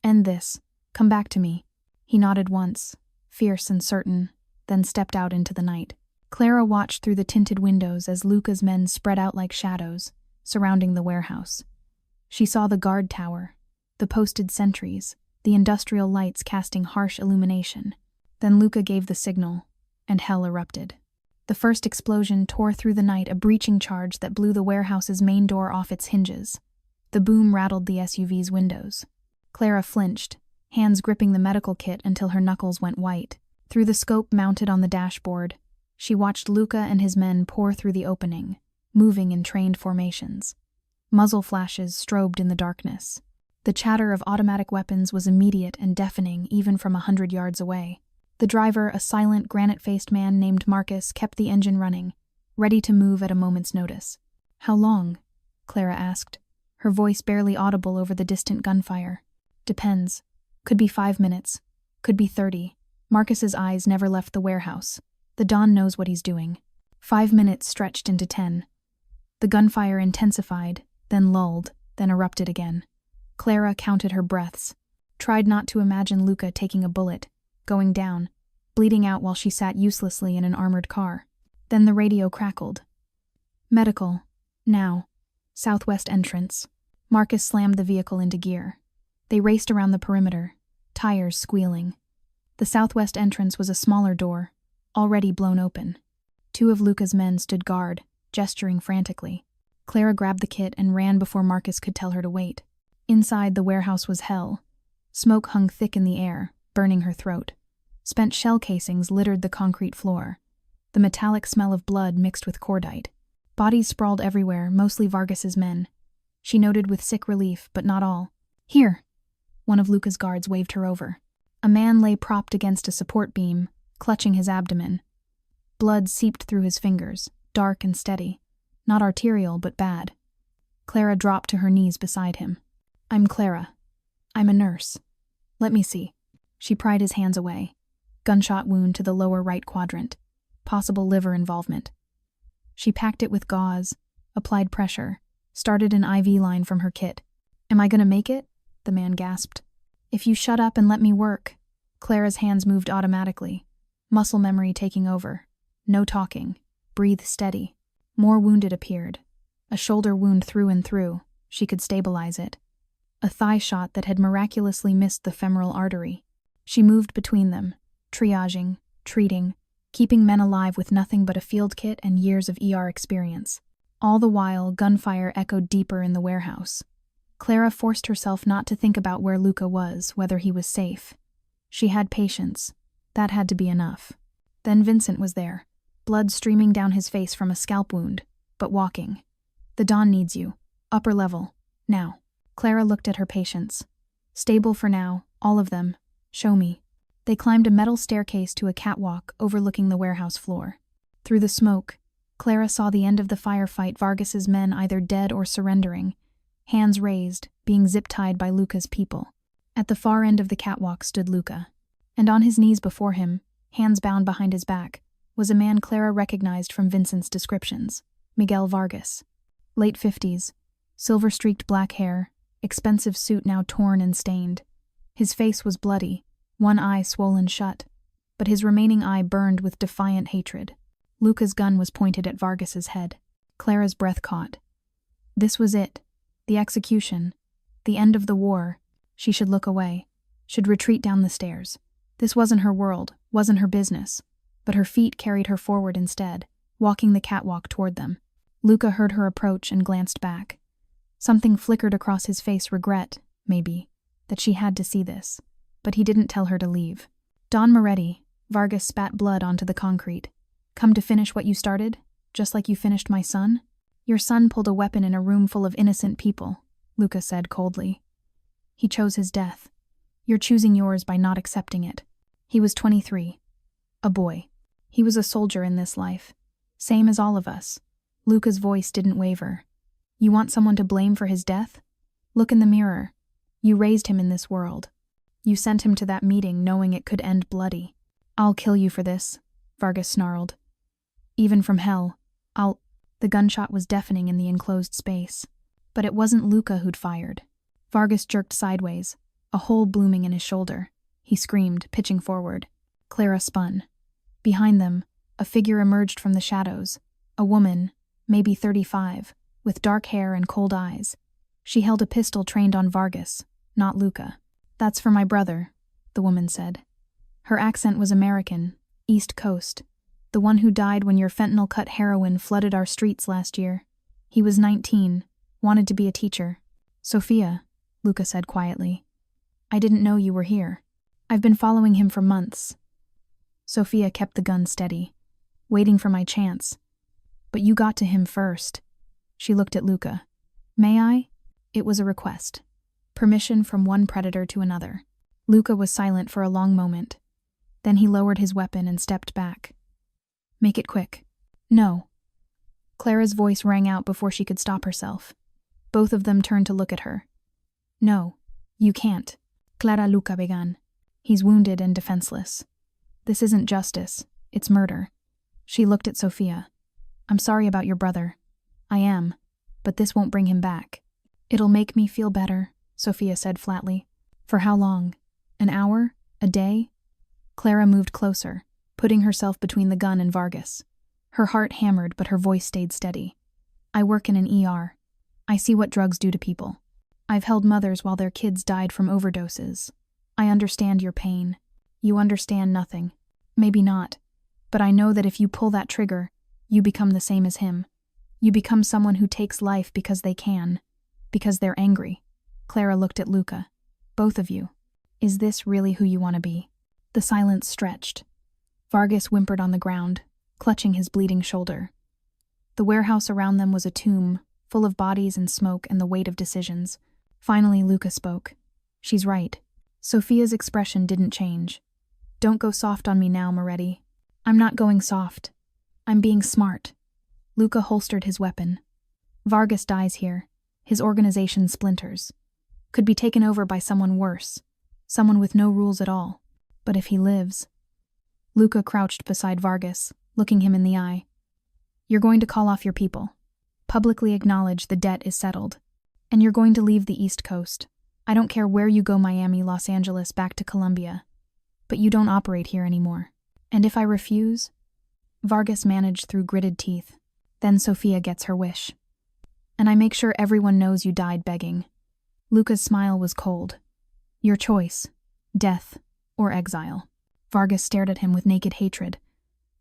A: End this. Come back to me. He nodded once, fierce and certain, then stepped out into the night. Clara watched through the tinted windows as Luca's men spread out like shadows, surrounding the warehouse. She saw the guard tower, the posted sentries, the industrial lights casting harsh illumination. Then Luca gave the signal, and hell erupted. The first explosion tore through the night, a breaching charge that blew the warehouse's main door off its hinges. The boom rattled the SUV's windows. Clara flinched, hands gripping the medical kit until her knuckles went white. Through the scope mounted on the dashboard, she watched Luca and his men pour through the opening, moving in trained formations. Muzzle flashes strobed in the darkness. The chatter of automatic weapons was immediate and deafening even from 100 yards away. The driver, a silent, granite-faced man named Marcus, kept the engine running, ready to move at a moment's notice. How long? Clara asked, her voice barely audible over the distant gunfire. Depends. Could be 5 minutes. Could be 30. Marcus's eyes never left the warehouse. The Don knows what he's doing. 5 minutes stretched into 10. The gunfire intensified, then lulled, then erupted again. Clara counted her breaths, tried not to imagine Luca taking a bullet, going down, bleeding out while she sat uselessly in an armored car. Then the radio crackled. Medical. Now. Southwest entrance. Marcus slammed the vehicle into gear. They raced around the perimeter, tires squealing. The southwest entrance was a smaller door, already blown open. 2 of Luca's men stood guard, gesturing frantically. Clara grabbed the kit and ran before Marcus could tell her to wait. Inside, the warehouse was hell. Smoke hung thick in the air, burning her throat. Spent shell casings littered the concrete floor. The metallic smell of blood mixed with cordite. Bodies sprawled everywhere, mostly Vargas's men. She noted with sick relief, but not all. Here! One of Luca's guards waved her over. A man lay propped against a support beam, clutching his abdomen. Blood seeped through his fingers, dark and steady. Not arterial, but bad. Clara dropped to her knees beside him. I'm Clara. I'm a nurse. Let me see. She pried his hands away. Gunshot wound to the lower right quadrant. Possible liver involvement. She packed it with gauze, applied pressure, started an IV line from her kit. Am I gonna make it? The man gasped. If you shut up and let me work. Clara's hands moved automatically, muscle memory taking over. No talking. Breathe steady. More wounded appeared. A shoulder wound through and through. She could stabilize it. A thigh shot that had miraculously missed the femoral artery. She moved between them, triaging, treating, keeping men alive with nothing but a field kit and years of ER experience. All the while, gunfire echoed deeper in the warehouse. Clara forced herself not to think about where Luca was, whether he was safe. She had patience. That had to be enough. Then Vincent was there, blood streaming down his face from a scalp wound, but walking. The Don needs you. Upper level. Now. Clara looked at her patients. Stable for now, all of them. Show me. They climbed a metal staircase to a catwalk overlooking the warehouse floor. Through the smoke, Clara saw the end of the firefight, Vargas's men either dead or surrendering, hands raised, being zip-tied by Luca's people. At the far end of the catwalk stood Luca, and on his knees before him, hands bound behind his back, was a man Clara recognized from Vincent's descriptions, Miguel Vargas. Late 50s, silver-streaked black hair, expensive suit now torn and stained. His face was bloody, one eye swollen shut, but his remaining eye burned with defiant hatred. Luca's gun was pointed at Vargas's head. Clara's breath caught. This was it. The execution. The end of the war. She should look away. Should retreat down the stairs. This wasn't her world, wasn't her business. But her feet carried her forward instead, walking the catwalk toward them. Luca heard her approach and glanced back. Something flickered across his face, regret, maybe, that she had to see this. But he didn't tell her to leave. Don Moretti, Vargas spat blood onto the concrete. Come to finish what you started? Just like you finished my son? Your son pulled a weapon in a room full of innocent people, Luca said coldly. He chose his death. You're choosing yours by not accepting it. He was 23. A boy. He was a soldier in this life. Same as all of us. Luca's voice didn't waver. You want someone to blame for his death? Look in the mirror. You raised him in this world. You sent him to that meeting knowing it could end bloody. I'll kill you for this, Vargas snarled. Even from hell, The gunshot was deafening in the enclosed space. But it wasn't Luca who'd fired. Vargas jerked sideways, a hole blooming in his shoulder. He screamed, pitching forward. Clara spun. Behind them, a figure emerged from the shadows. A woman, maybe 35, with dark hair and cold eyes. She held a pistol trained on Vargas, not Luca. That's for my brother, the woman said. Her accent was American, East Coast. The one who died when your fentanyl-cut heroin flooded our streets last year. He was 19, wanted to be a teacher. Sophia, Luca said quietly. I didn't know you were here. I've been following him for months. Sophia kept the gun steady, waiting for my chance. But you got to him first. She looked at Luca. May I? It was a request. Permission from one predator to another. Luca was silent for a long moment. Then he lowered his weapon and stepped back. Make it quick. No. Clara's voice rang out before she could stop herself. Both of them turned to look at her. No, you can't. Clara Luca began. He's wounded and defenseless. This isn't justice, it's murder. She looked at Sophia. I'm sorry about your brother. I am, but this won't bring him back. It'll make me feel better, Sophia said flatly. For how long? An hour? A day? Clara moved closer, putting herself between the gun and Vargas. Her heart hammered, but her voice stayed steady. I work in an ER. I see what drugs do to people. I've held mothers while their kids died from overdoses. I understand your pain. You understand nothing. Maybe not. But I know that if you pull that trigger, you become the same as him. You become someone who takes life because they can. Because they're angry. Clara looked at Luca. Both of you. Is this really who you want to be? The silence stretched. Vargas whimpered on the ground, clutching his bleeding shoulder. The warehouse around them was a tomb, full of bodies and smoke and the weight of decisions. Finally, Luca spoke. She's right. Sophia's expression didn't change. Don't go soft on me now, Moretti. I'm not going soft. I'm being smart. Luca holstered his weapon. Vargas dies here. His organization splinters. Could be taken over by someone worse. Someone with no rules at all. But if he lives... Luca crouched beside Vargas, looking him in the eye. You're going to call off your people. Publicly acknowledge the debt is settled. And you're going to leave the East Coast. I don't care where you go, Miami, Los Angeles, back to Colombia. But you don't operate here anymore. And if I refuse? Vargas managed through gritted teeth. Then Sophia gets her wish. And I make sure everyone knows you died begging. Luca's smile was cold. Your choice. Death or exile. Vargas stared at him with naked hatred.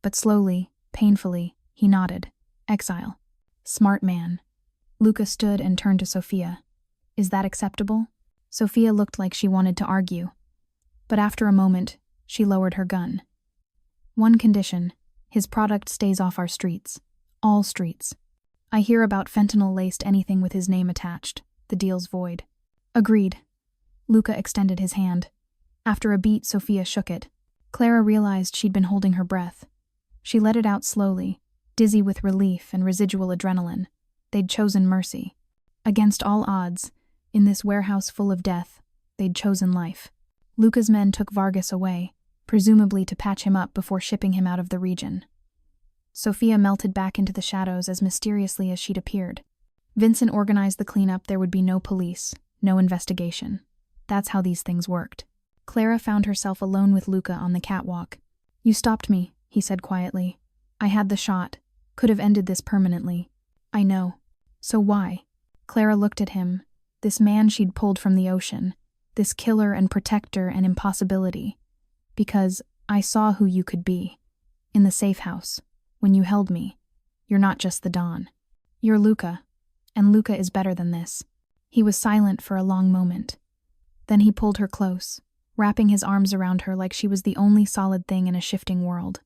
A: But slowly, painfully, he nodded. Exile. Smart man. Luca stood and turned to Sophia. Is that acceptable? Sophia looked like she wanted to argue. But after a moment, she lowered her gun. One condition. His product stays off our streets. All streets. I hear about fentanyl-laced anything with his name attached. The deal's void. Agreed. Luca extended his hand. After a beat, Sophia shook it. Clara realized she'd been holding her breath. She let it out slowly, dizzy with relief and residual adrenaline. They'd chosen mercy. Against all odds, in this warehouse full of death, they'd chosen life. Luca's men took Vargas away, presumably to patch him up before shipping him out of the region. Sophia melted back into the shadows as mysteriously as she'd appeared. Vincent organized the cleanup. There would be no police, no investigation. That's how these things worked. Clara found herself alone with Luca on the catwalk. You stopped me, he said quietly. I had the shot. Could have ended this permanently. I know. So why? Clara looked at him. This man she'd pulled from the ocean. This killer and protector and impossibility. Because I saw who you could be. In the safe house. When you held me. You're not just the Don. You're Luca. And Luca is better than this. He was silent for a long moment. Then he pulled her close, wrapping his arms around her like she was the only solid thing in a shifting world.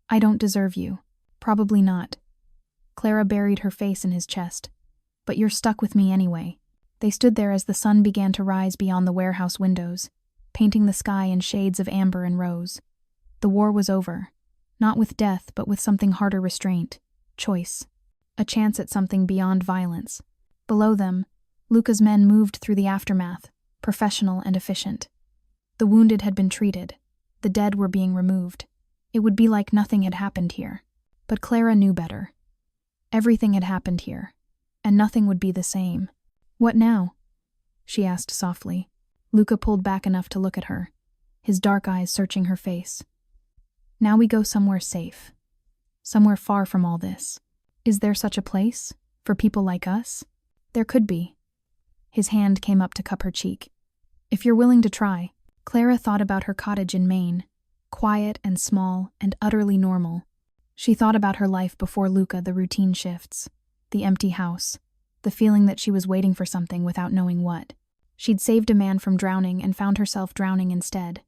A: I don't deserve you. Probably not. Clara buried her face in his chest. But you're stuck with me anyway. They stood there as the sun began to rise beyond the warehouse windows, painting the sky in shades of amber and rose. The war was over. Not with death, but with something harder restraint. Choice. A chance at something beyond violence. Below them, Luca's men moved through the aftermath, professional and efficient. The wounded had been treated. The dead were being removed. It would be like nothing had happened here. But Clara knew better. Everything had happened here, and nothing would be the same. What now? She asked softly. Luca pulled back enough to look at her, his dark eyes searching her face. Now we go somewhere safe. Somewhere far from all this. Is there such a place? For people like us? There could be. His hand came up to cup her cheek. If you're willing to try. Clara thought about her cottage in Maine, quiet and small and utterly normal. She thought about her life before Luca, the routine shifts, the empty house, the feeling that she was waiting for something without knowing what. She'd saved a man from drowning and found herself drowning instead.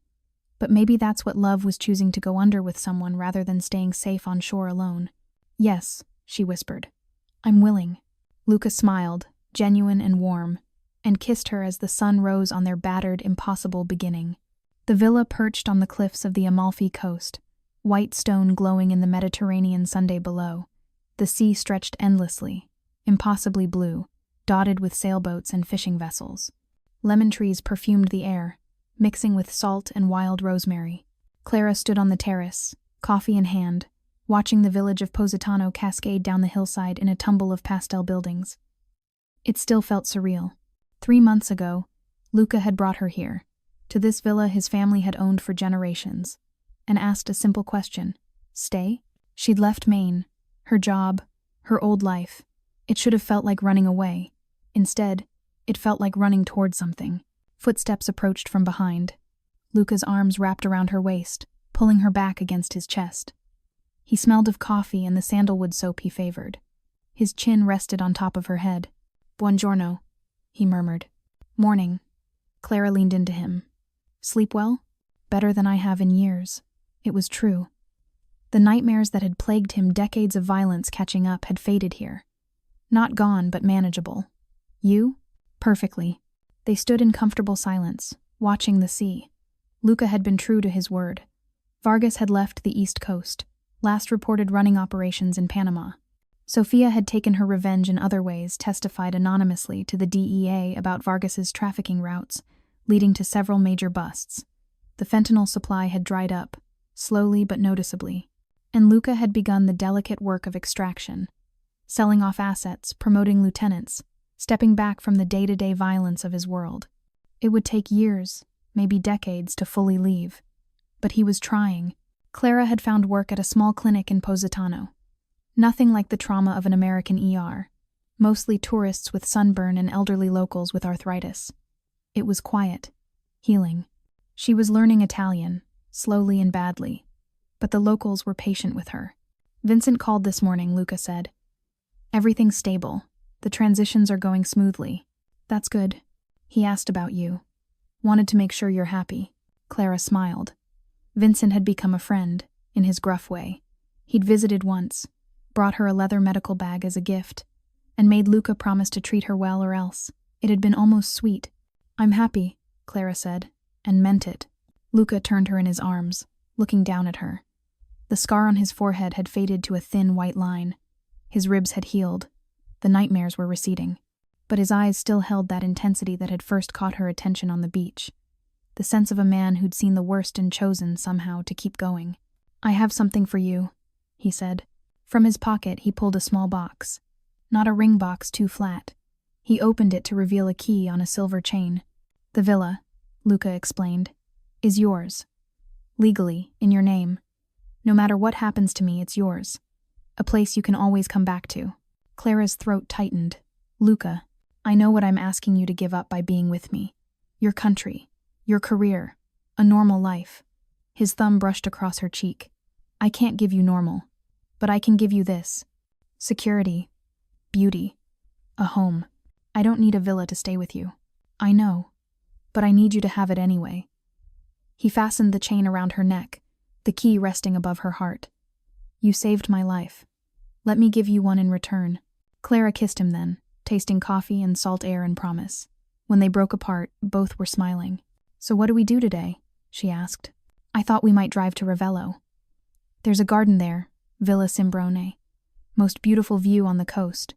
A: But maybe that's what love was, choosing to go under with someone rather than staying safe on shore alone. Yes, she whispered. I'm willing. Luca smiled, genuine and warm, and kissed her as the sun rose on their battered, impossible beginning. The villa perched on the cliffs of the Amalfi coast, white stone glowing in the Mediterranean Sunday below. The sea stretched endlessly, impossibly blue, dotted with sailboats and fishing vessels. Lemon trees perfumed the air, mixing with salt and wild rosemary. Clara stood on the terrace, coffee in hand, watching the village of Positano cascade down the hillside in a tumble of pastel buildings. It still felt surreal. 3 months ago, Luca had brought her here, to this villa his family had owned for generations, and asked a simple question. Stay? She'd left Maine, her job, her old life. It should have felt like running away. Instead, it felt like running toward something. Footsteps approached from behind. Luca's arms wrapped around her waist, pulling her back against his chest. He smelled of coffee and the sandalwood soap he favored. His chin rested on top of her head. Buongiorno, he murmured. Morning. Clara leaned into him. Sleep well? Better than I have in years. It was true. The nightmares that had plagued him, decades of violence catching up, had faded here. Not gone, but manageable. You? Perfectly. They stood in comfortable silence, watching the sea. Luca had been true to his word. Vargas had left the East Coast, last reported running operations in Panama. Sophia had taken her revenge in other ways, testified anonymously to the DEA about Vargas's trafficking routes, leading to several major busts. The fentanyl supply had dried up, slowly but noticeably, and Luca had begun the delicate work of extraction, selling off assets, promoting lieutenants, stepping back from the day-to-day violence of his world. It would take years, maybe decades, to fully leave. But he was trying. Clara had found work at a small clinic in Positano. Nothing like the trauma of an American ER. Mostly tourists with sunburn and elderly locals with arthritis. It was quiet, healing. She was learning Italian, slowly and badly, but the locals were patient with her. Vincent called this morning, Luca said. Everything's stable. The transitions are going smoothly. That's good. He asked about you. Wanted to make sure you're happy. Clara smiled. Vincent had become a friend, in his gruff way. He'd visited once, brought her a leather medical bag as a gift, and made Luca promise to treat her well or else. It had been almost sweet. I'm happy, Clara said, and meant it. Luca turned her in his arms, looking down at her. The scar on his forehead had faded to a thin white line. His ribs had healed. The nightmares were receding. But his eyes still held that intensity that had first caught her attention on the beach. The sense of a man who'd seen the worst and chosen, somehow, to keep going. I have something for you, he said. From his pocket, he pulled a small box. Not a ring box too flat. He opened it to reveal a key on a silver chain. The villa, Luca explained, is yours. Legally, in your name. No matter what happens to me, it's yours. A place you can always come back to. Clara's throat tightened. Luca, I know what I'm asking you to give up by being with me. Your country, your career, a normal life. His thumb brushed across her cheek. I can't give you normal, but I can give you this. Security, beauty, a home. I don't need a villa to stay with you. I know, but I need you to have it anyway. He fastened the chain around her neck, the key resting above her heart. You saved my life. Let me give you one in return. Clara kissed him then, tasting coffee and salt air and promise. When they broke apart, both were smiling. So what do we do today? She asked. I thought we might drive to Ravello. There's a garden there, Villa Simbrone. Most beautiful view on the coast.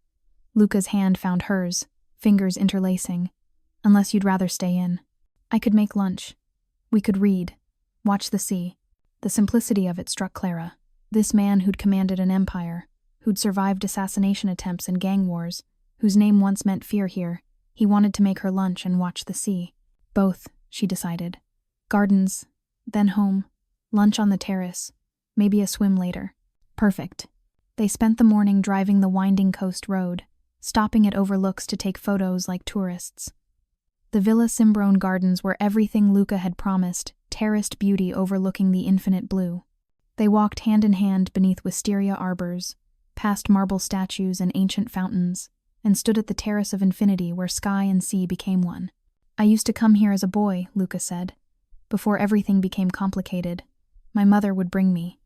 A: Luca's hand found hers, fingers interlacing. Unless you'd rather stay in. I could make lunch. We could read, watch the sea. The simplicity of it struck Clara. This man who'd commanded an empire, who'd survived assassination attempts and gang wars, whose name once meant fear here, he wanted to make her lunch and watch the sea. Both, she decided. Gardens, then home, lunch on the terrace, maybe a swim later. Perfect. They spent the morning driving the winding coast road, stopping at overlooks to take photos like tourists. The Villa Simbrone Gardens were everything Luca had promised, terraced beauty overlooking the infinite blue. They walked hand in hand beneath wisteria arbors, past marble statues and ancient fountains, and stood at the terrace of infinity where sky and sea became one. I used to come here as a boy, Luca said. Before everything became complicated, my mother would bring me.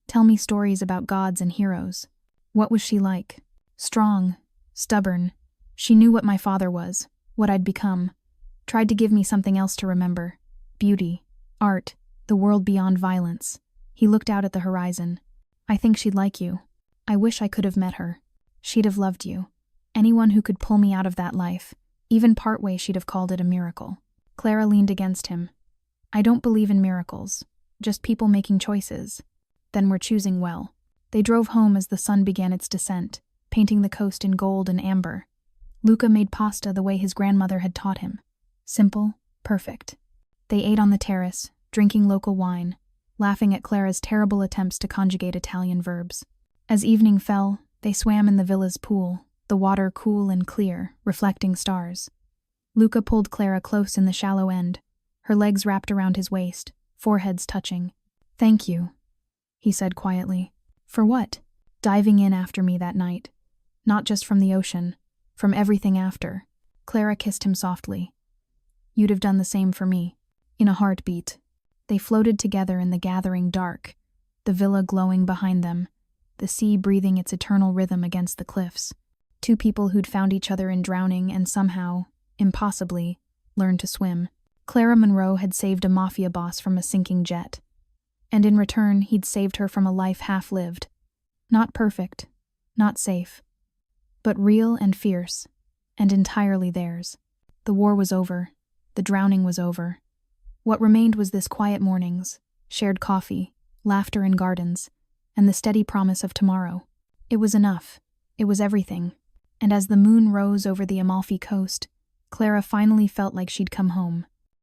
A: Tell me stories about gods and heroes. What was she like? Strong, stubborn. She knew what my father was, what I'd become. Tried to give me something else to remember. Beauty, art, the world beyond violence. He looked out at the horizon. I think she'd like you. I wish I could have met her. She'd have loved you. Anyone who could pull me out of that life, even partway, she'd have called it a miracle. Clara leaned against him. I don't believe in miracles, just people making choices. Then we're choosing well. They drove home as the sun began its descent, painting the coast in gold and amber. Luca made pasta the way his grandmother had taught him. Simple, perfect. They ate on the terrace, drinking local wine, laughing at Clara's terrible attempts to conjugate Italian verbs. As evening fell, they swam in the villa's pool, the water cool and clear, reflecting stars. Luca pulled Clara close in the shallow end, her legs wrapped around his waist, foreheads touching. Thank you, he said quietly. For what? Diving in after me that night. Not just from the ocean, from everything after. Clara kissed him softly. You'd have done the same for me. In a heartbeat. They floated together in the gathering dark, the villa glowing behind them, the sea breathing its eternal rhythm against the cliffs. Two people who'd found each other in drowning and somehow, impossibly, learned to swim. Clara Monroe had saved a Mafia boss from a sinking jet. And in return, he'd saved her from a life half-lived. Not perfect, not safe, but real and fierce, and entirely theirs. The war was over. The drowning was over. What remained was this quiet mornings, shared coffee, laughter in gardens, and the steady promise of tomorrow. It was enough. It was everything. And as the moon rose over the Amalfi coast, Clara finally felt like she'd come home.